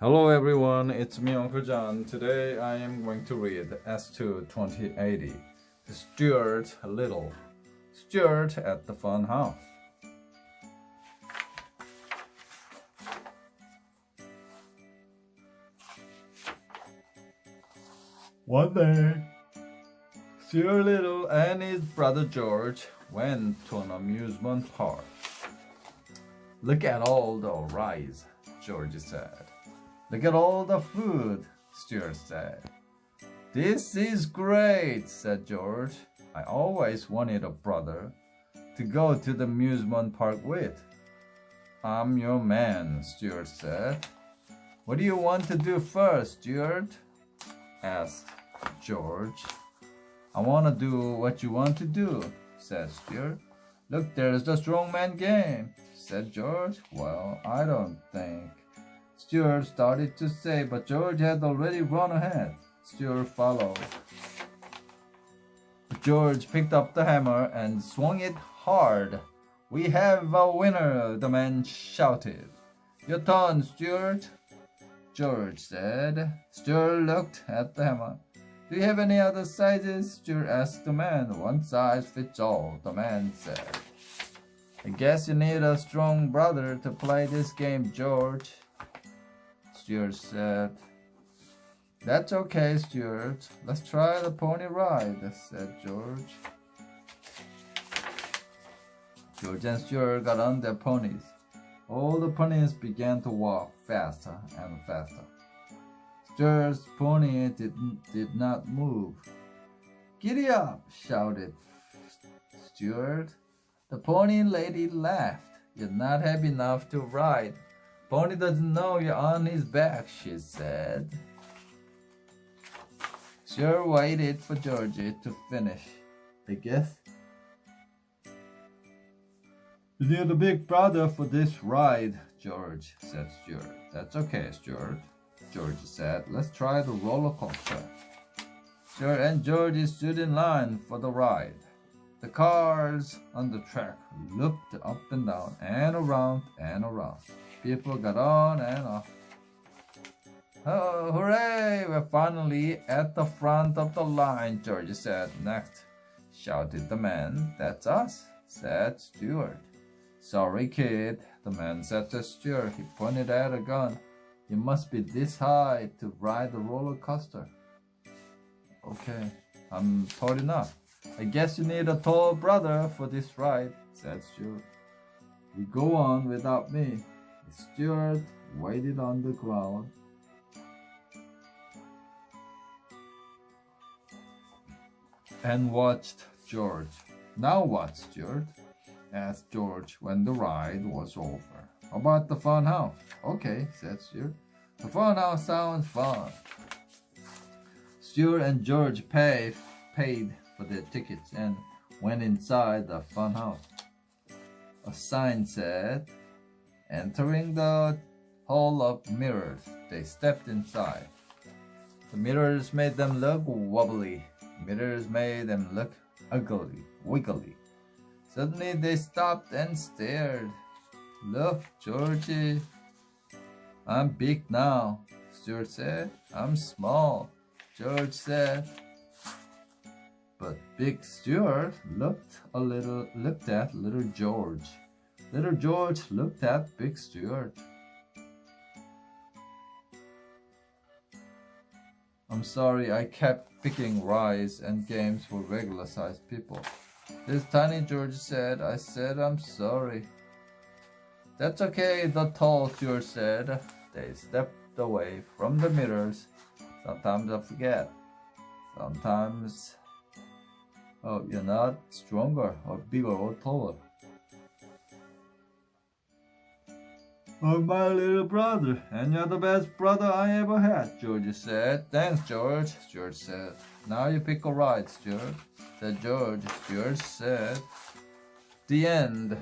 Hello everyone, it's me Uncle John. Today I am going to read S2 2080. Stuart Little. Stuart at the Fun House. One day, Stuart Little and his brother George went to an amusement park. Look at all the rides, George said. Look at all the food, Stuart said. This is great, said George. I always wanted a brother to go to the amusement park with. I'm your man, Stuart said. What do you want to do first, Stuart? Asked George. I want to do what you want to do, said Stuart. Look, there's the strongman game, said George. Well, I don't think. Stuart started to say, but George had already run ahead. Stuart followed. George picked up the hammer and swung it hard. We have a winner, the man shouted. Your turn, Stuart, George said. Stuart looked at the hammer. Do you have any other sizes? Stuart asked the man. One size fits all, the man said. I guess you need a strong brother to play this game, George, Stuart said. That's okay, Stuart. Let's try the pony ride, said George. George and Stuart got on their ponies. All the ponies began to walk faster and faster. Stuart's pony did not move. Giddy up, shouted Stuart. The pony lady laughed. You're not heavy enough to ride. Pony doesn't know you're on his back, she said. Stuart waited for Georgie to finish. I guess you need a big brother for this ride, George, said Stuart. That's okay, Stuart, George said. Let's try the roller coaster. Stuart and Georgie stood in line for the ride. The cars on the track looked up and down and around and around. People got on and off. Oh, hooray! We're finally at the front of the line, George said. Next, shouted the man. That's us, said Stuart. Sorry, kid, the man said to Stuart. He pointed at a gun. You must be this high to ride the roller coaster. Okay, I'm tall enough. I guess you need a tall brother for this ride, said Stuart. You go on without me. Stuart waited on the ground. And watched George. Now what, Stuart? Asked George when the ride was over. How about the fun house? Okay, said Stuart. The fun house sounds fun. Stuart and George paid for their tickets and went inside the fun house. A sign said, entering the hall of mirrors. They stepped inside. The mirrors made them look wobbly. Mirrors made them look ugly, wiggly. Suddenly they stopped and stared. Look, Georgie. I'm big now, Stuart said. I'm small, George said. But Big Stuart looked at little George. Little George looked at Big Stuart. I'm sorry I kept picking rides and games for regular-sized people. This tiny George said. I said I'm sorry. That's okay, the tall Stuart said. They stepped away from the mirrors. Sometimes I forget. Sometimes, oh, you're not stronger or bigger or taller. Oh, my little brother, and you're the best brother I ever had, George said. Thanks, George, George said. Now you pick a ride, Stuart, said George. Stuart said. The end.